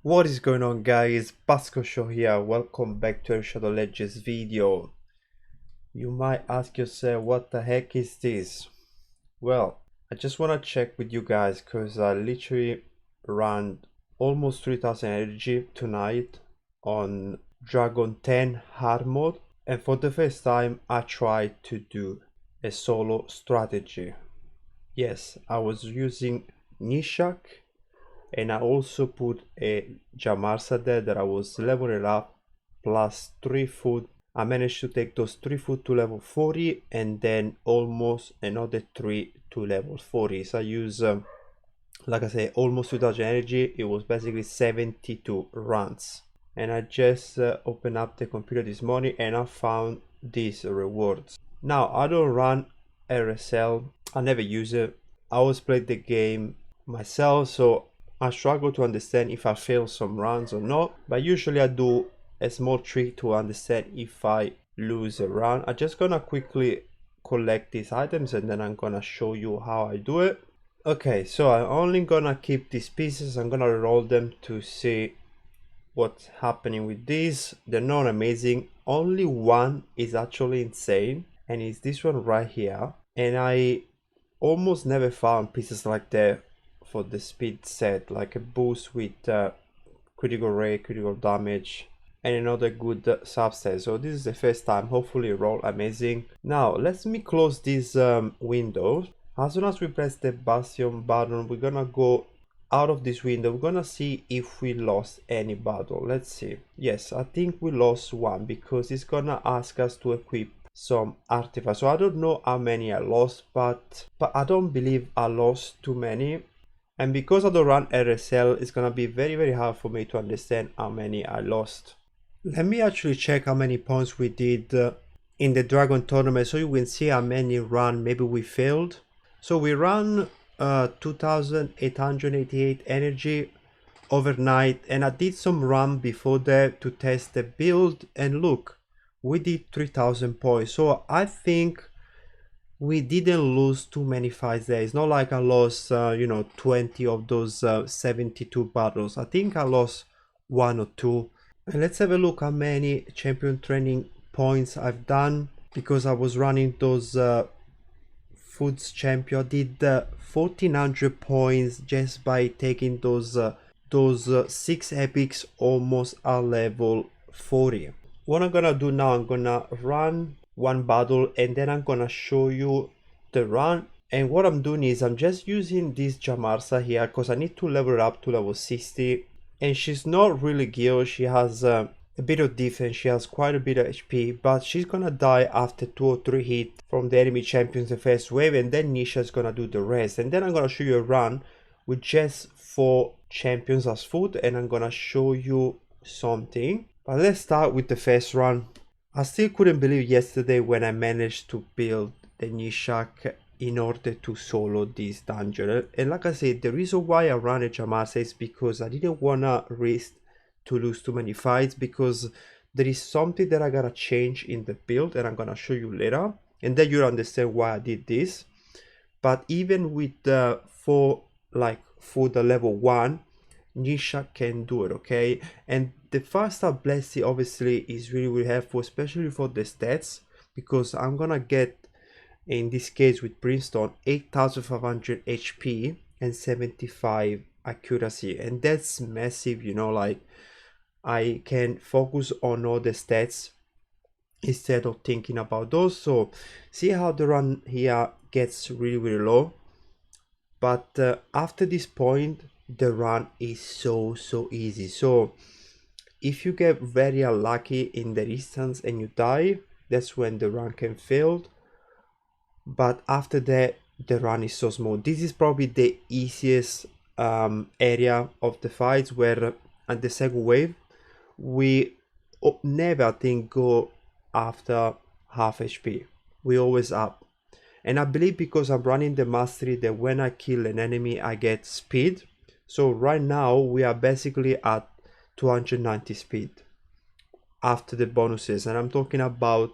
What is going on, guys? Pasco Show here. Welcome back to a Shadow Legends video. You might ask yourself, what the heck is this? Well, I just want to check with you guys because I literally ran almost 3000 energy tonight on Dragon 10 hard mode, and for the first time I tried to do a solo strategy. Yes, I was using Gnishak, and I also put a Jamarsa there that I was leveling up plus 3 food. I managed to take those 3 food to level 40 and then almost another 3 to level 40. So I use, like I say, almost 2000 energy. It was basically 72 runs. And I just opened up the computer this morning and I found these rewards. Now, I don't run RSL. I never use it. I always play the game myself, so I struggle to understand if I fail some runs or not, but usually I do a small trick to understand if I lose a run. I'm just gonna quickly collect these items and then I'm gonna show you how I do it. Okay, so I'm only gonna keep these pieces. I'm gonna roll them to see what's happening with these. They're not amazing. Only one is actually insane, and it's this one right here. And I almost never found pieces like that for the speed set, like a boost with critical rate, critical damage, and another good subset. So this is the first time. Hopefully roll amazing. Now let me close this window. As soon as we press the bastion button, we're gonna go out of this window. We're gonna see if we lost any battle. Let's see. Yes, I think we lost one because it's gonna ask us to equip some artifacts. So I don't know how many I lost, but I don't believe I lost too many. And because I don't run RSL, it's gonna be very hard for me to understand how many I lost. Let me actually check how many points we did in the Dragon tournament, so you can see how many run maybe we failed. So we ran 2888 energy overnight, and I did some run before that to test the build, and look, we did 3000 points. So I think we didn't lose too many fights there. It's not like I lost 20 of those 72 battles. I think I lost 1 or 2. And let's have a look how many champion training points I've done, because I was running those foods champion. I did 1400 points just by taking those 6 epics almost at level 40. What I'm gonna do now, I'm gonna run one battle and then I'm gonna show you the run. And what I'm doing is I'm just using this Jamarsa here because I need to level her up to level 60, and she's not really geared. She has a bit of defense, she has quite a bit of HP, but she's gonna die after 2 or 3 hits from the enemy champions the first wave, and then Gnishak's gonna do the rest. And then I'm gonna show you a run with just 4 champions as food, and I'm gonna show you something. But let's start with the first run. I still couldn't believe yesterday when I managed to build the Gnishak in order to solo this dungeon. And like I said, the reason why I ran a Jamarsa is because I didn't wanna risk to lose too many fights, because there is something that I gotta change in the build and I'm gonna show you later, and then you'll understand why I did this. But even with the 4 like food level 1, Gnishak can do it, okay? And the 5-star blessing obviously is really helpful, especially for the stats, because I'm gonna get, in this case with Brimstone, 8500 HP and 75 accuracy, and that's massive, you know. Like, I can focus on all the stats instead of thinking about those. So see how the run here gets really low, but after this point the run is so easy. So if you get very unlucky in the distance and you die, that's when the run can fail. But after that the run is so smooth. This is probably the easiest area of the fights, where at the second wave we never, I think, go after half HP. We always up. And I believe because I'm running the mastery that when I kill an enemy I get speed. So right now we are basically at 290 speed after the bonuses, and I'm talking about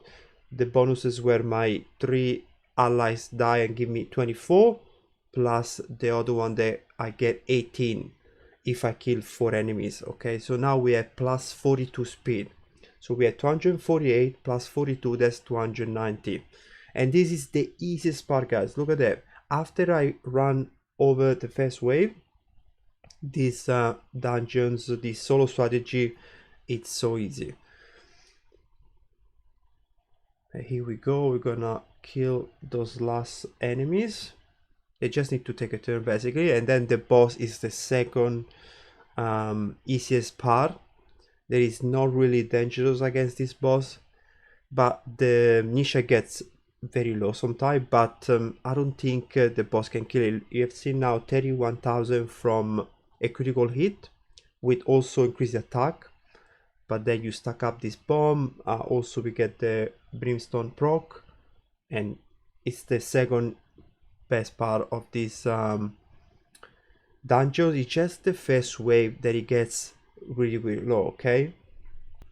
the bonuses where my 3 allies die and give me 24, plus the other one that I get 18. if I kill 4 enemies. Okay, so now we have plus 42 speed. So we have 248 plus 42, that's 290. And this is the easiest part, guys. Look at that. After I run over the first wave, these dungeons, this solo strategy, it's so easy. Here we go, we're gonna kill those last enemies. They just need to take a turn basically, and then the boss is the second easiest part. There is not really dangerous against this boss, but the Gnishak gets very low sometimes, but I don't think the boss can kill it. You have seen now 31,000 from a critical hit with also increased attack, but then you stack up this bomb. Also we get the brimstone proc, and it's the second best part of this dungeon. It's just the first wave that it gets really low. Okay,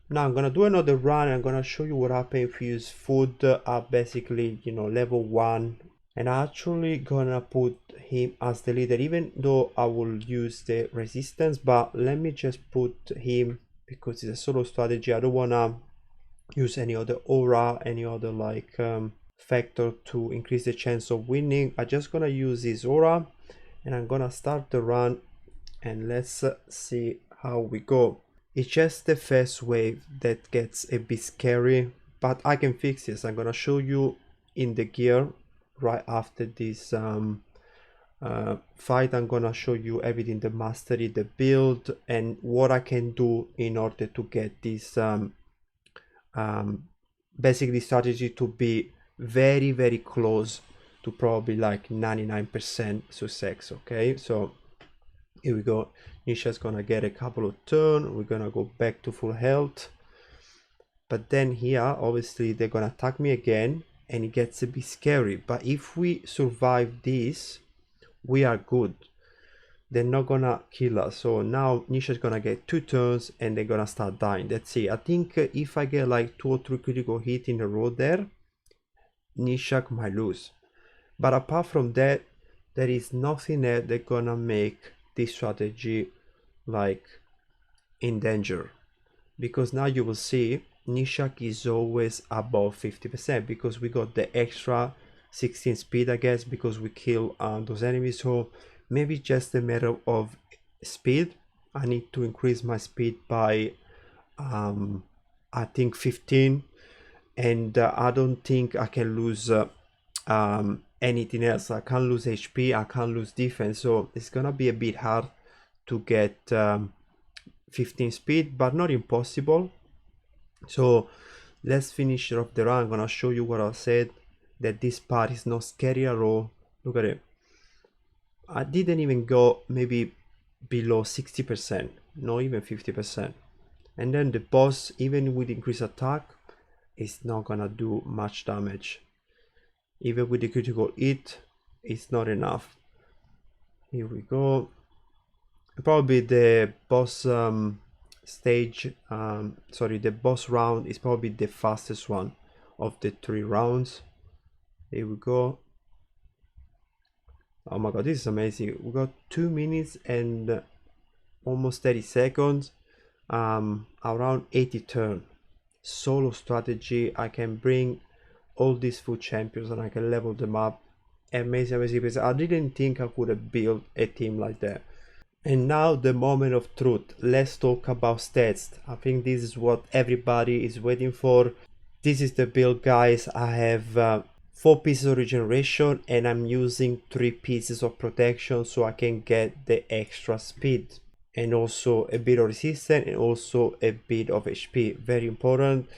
now I'm gonna do another run. I'm gonna show you what happens if you use food at basically, you know, level 1. And I'm actually gonna put him as the leader, even though I will use the resistance, but let me just put him because it's a solo strategy. I don't wanna use any other aura, any other like factor to increase the chance of winning. I'm just gonna use this aura and I'm gonna start the run, and let's see how we go. It's just the first wave that gets a bit scary, but I can fix this. I'm gonna show you in the gear right after this fight. I'm gonna show you everything, the mastery, the build, and what I can do in order to get this basically strategy to be very close to probably like 99% success. Okay, so here we go. Gnishak's gonna get a couple of turns. We're gonna go back to full health, but then here obviously they're gonna attack me again and it gets a bit scary. But if we survive this, we are good. They're not gonna kill us. So now Gnishak's gonna get 2 turns and they're gonna start dying. That's it. I think if I get like 2 or 3 critical hits in a row there, Gnishak might lose. But apart from that, there is nothing else that's gonna make this strategy like in danger, because now you will see Gnishak is always above 50% because we got the extra 16 speed, I guess, because we kill those enemies. So maybe just a matter of speed. I need to increase my speed by I think 15, and I don't think I can lose anything else. I can't lose HP, I can't lose defense, so it's gonna be a bit hard to get 15 speed, but not impossible. So let's finish off the run. I'm gonna show you what I said, that this part is not scary at all. Look at it. I didn't even go maybe below 60%, not even 50%. And then the boss, even with increased attack, is not gonna do much damage. Even with the critical hit, it's not enough. Here we go. Probably the boss stage, sorry, the boss round is probably the fastest one of the 3 rounds. Here we go. Oh my god, this is amazing. We got 2 minutes and almost 30 seconds, around 80 turn. Solo strategy. I can bring all these food champions and I can level them up. Amazing. I didn't think I could have built a team like that. And now the moment of truth. Let's talk about stats. I think this is what everybody is waiting for. This is the build, guys. I have 4 pieces of regeneration and I'm using 3 pieces of protection so I can get the extra speed and also a bit of resistance and also a bit of HP. Very important.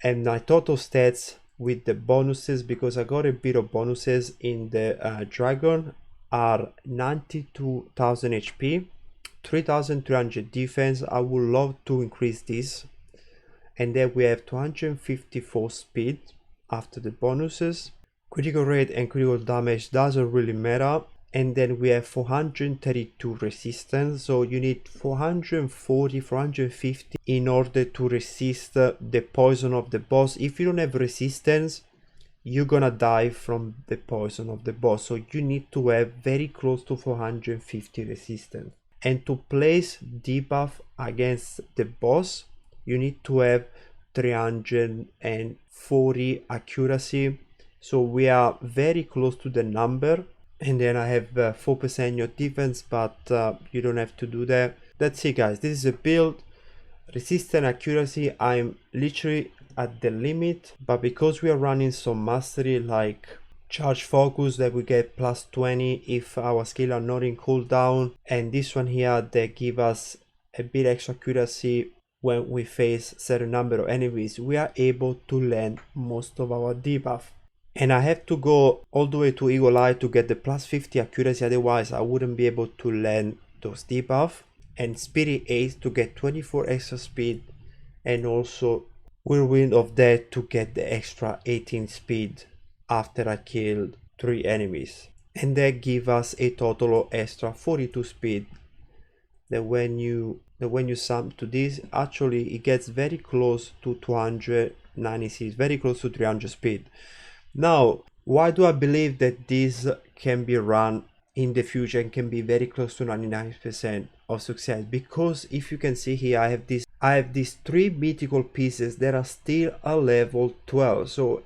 And my total stats with the bonuses, because I got a bit of bonuses in the dragon, are 92,000 HP, 3,300 defense. I would love to increase this. And then we have 254 speed after the bonuses. Critical rate and critical damage doesn't really matter. And then we have 432 resistance, so you need 440, 450 in order to resist the poison of the boss. If you don't have resistance, you're gonna die from the poison of the boss, so you need to have very close to 450 resistance. And to place debuff against the boss, you need to have 340 accuracy. So we are very close to the number. And then I have 4% your defense, but you don't have to do that. That's it, guys. This is a build. Resistance accuracy, I'm literally at the limit, but because we are running some mastery like charge focus that we get plus 20 if our skill are not in cooldown, and this one here that give us a bit extra accuracy when we face certain number of enemies, we are able to land most of our debuff. And I have to go all the way to Eagle Eye to get the plus 50 accuracy, otherwise I wouldn't be able to land those debuff. And Spirit Ace to get 24 extra speed, and also Whirlwind of Death to get the extra 18 speed after I killed 3 enemies. And that give us a total of extra 42 speed. That when you sum to this, actually it gets very close to 296, very close to 300 speed. Now, why do I believe that this can be run in the future and can be very close to 99% of success? Because if you can see here, I have these 3 mythical pieces that are still a level 12. So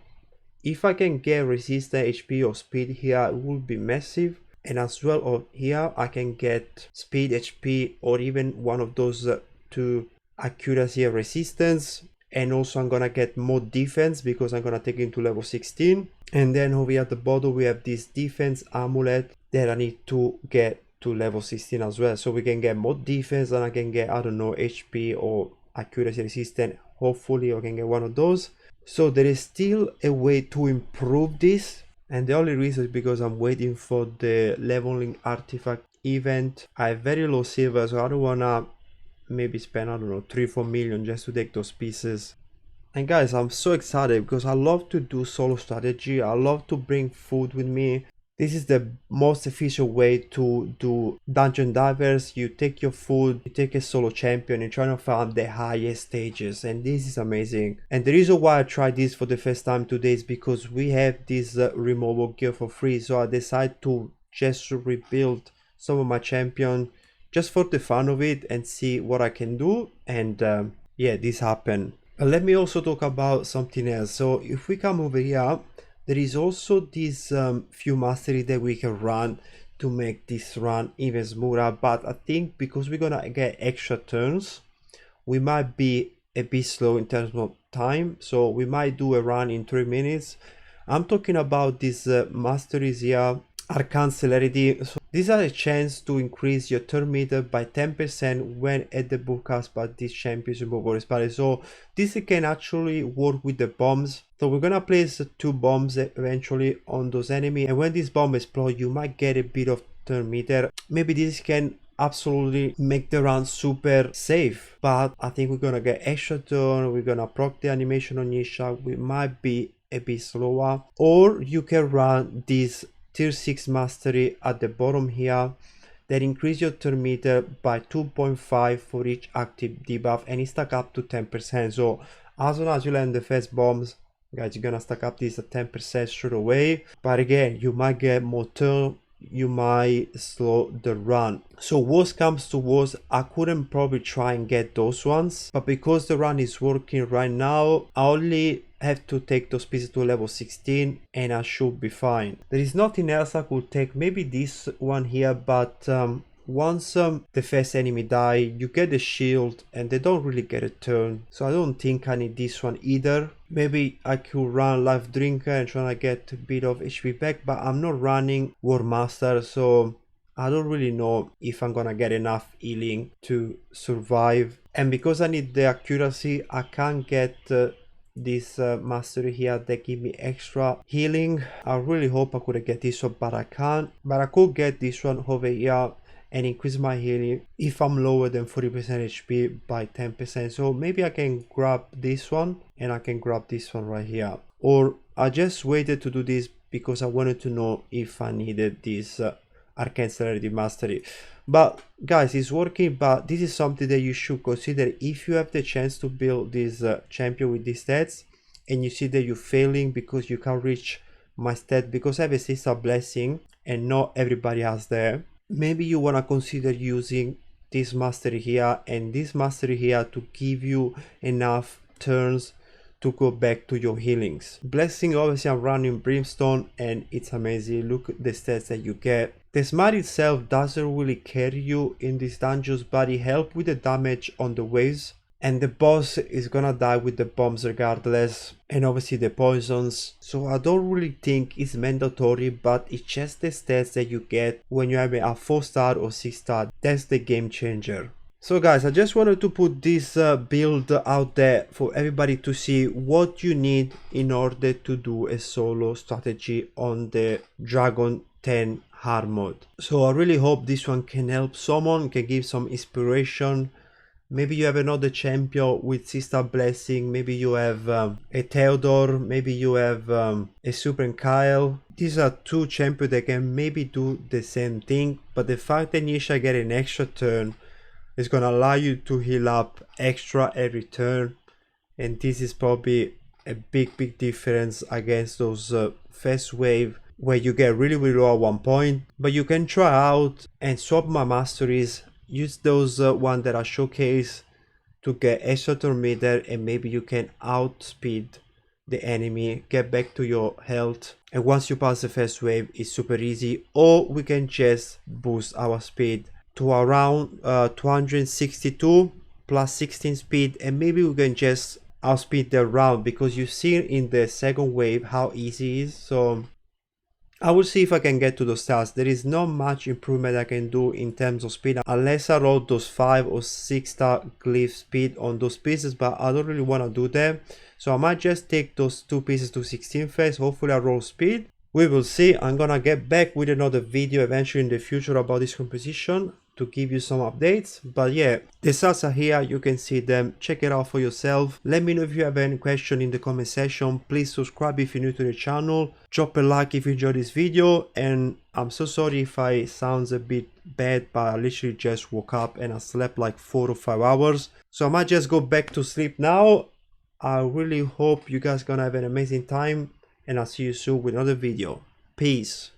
if I can get resistance, HP or speed here, it will be massive. And as well here I can get speed, HP, or even one of those 2 accuracy and resistance. And also I'm gonna get more defense because I'm gonna take it to level 16. And then over here at the bottom we have this defense amulet that I need to get to level 16 as well, so we can get more defense and I can get, I don't know, HP or accuracy resistant. Hopefully I can get one of those. So there is still a way to improve this, and the only reason is because I'm waiting for the leveling artifact event. I have very low silver, so I don't wanna maybe spend, I don't know, 3-4 million just to take those pieces. And guys, I'm so excited because I love to do solo strategy. I love to bring food with me. This is the most efficient way to do dungeon divers. You take your food, you take a solo champion, and try to farm the highest stages, and this is amazing. And the reason why I tried this for the first time today is because we have this removal gear for free, so I decided to just rebuild some of my champion just for the fun of it and see what I can do. And yeah, this happened. Let me also talk about something else. So if we come over here, there is also this few mastery that we can run to make this run even smoother, but I think because we're gonna get extra turns, we might be a bit slow in terms of time, so we might do a run in 3 minutes. I'm talking about these masteries here, Arcane Celerity. So these are a chance to increase your turn meter by 10% when at the broadcast by this champion's removal expiry. So this can actually work with the bombs. So we're gonna place 2 bombs eventually on those enemies, and when this bomb explodes, you might get a bit of turn meter. Maybe this can absolutely make the run super safe, but I think we're gonna get extra turn. We're gonna proc the animation on Gnishak. We might be a bit slower, or you can run this tier 6 mastery at the bottom here that increase your turn meter by 2.5 for each active debuff, and it stack up to 10%. So as soon as you land the first bombs, guys, you're gonna stack up this at 10% straight away. But again, you might get more turn, you might slow the run. So worst comes to worst, I couldn't probably try and get those ones, but because the run is working right now, I only have to take those pieces to level 16 and I should be fine. There is nothing else I could take, maybe this one here, but once the first enemy die, you get the shield and they don't really get a turn, so I don't think I need this one either. Maybe I could run Life Drinker and try to get a bit of HP back, but I'm not running War Master, so I don't really know if I'm gonna get enough healing to survive. And because I need the accuracy, I can't get this mastery here that give me extra healing. I really hope I could get this one, but I can't. But I could get this one over here and increase my healing if I'm lower than 40% HP by 10%. So maybe I can grab this one and I can grab this one right here. Or I just waited to do this because I wanted to know if I needed this Arcane Celerity Mastery. But guys, it's working, but this is something that you should consider if you have the chance to build this champion with these stats and you see that you're failing because you can't reach my stat because I have a Sister Blessing and not everybody has that. Maybe you want to consider using this mastery here and this mastery here to give you enough turns to go back to your healings. Blessing, obviously I'm running Brimstone and it's amazing. Look at the stats that you get. The smite itself doesn't really carry you in these dungeons, but it helps with the damage on the waves. And the boss is gonna die with the bombs regardless, and obviously the poisons. So I don't really think it's mandatory, but it's just the stats that you get when you have a 4-star or 6-star. That's the game changer. So guys, I just wanted to put this build out there for everybody to see what you need in order to do a solo strategy on the Dragon 10 hard mode. So I really hope this one can help someone, can give some inspiration. Maybe you have another champion with Sister Blessing, maybe you have a Theodore, maybe you have a Super and Kyle. These are two champions that can maybe do the same thing, but the fact that Gnishak get an extra turn is going to allow you to heal up extra every turn, and this is probably a big difference against those first wave where you get really low at one point. But you can try out and swap my masteries. Use those one that are showcased to get extra turn meter, and maybe you can outspeed the enemy, get back to your health, and once you pass the first wave it's super easy. Or we can just boost our speed to around 262 plus 16 speed, and maybe we can just outspeed the round, because you see in the second wave how easy it is. So I will see if I can get to those stats. There is not much improvement I can do in terms of speed unless I roll those 5 or 6-star glyph speed on those pieces, but I don't really want to do that. So I might just take those 2 pieces to 16 first. Hopefully I roll speed. We will see. I'm gonna get back with another video eventually in the future about this composition to give you some updates. But yeah, the stats are here, you can see them, check it out for yourself. Let me know if you have any question in the comment section. Please subscribe if you're new to the channel, drop a like if you enjoyed this video, and I'm so sorry if I sounds a bit bad, but I literally just woke up and I slept like 4 or 5 hours, so I might just go back to sleep now. I really hope you guys gonna have an amazing time, and I'll see you soon with another video. Peace.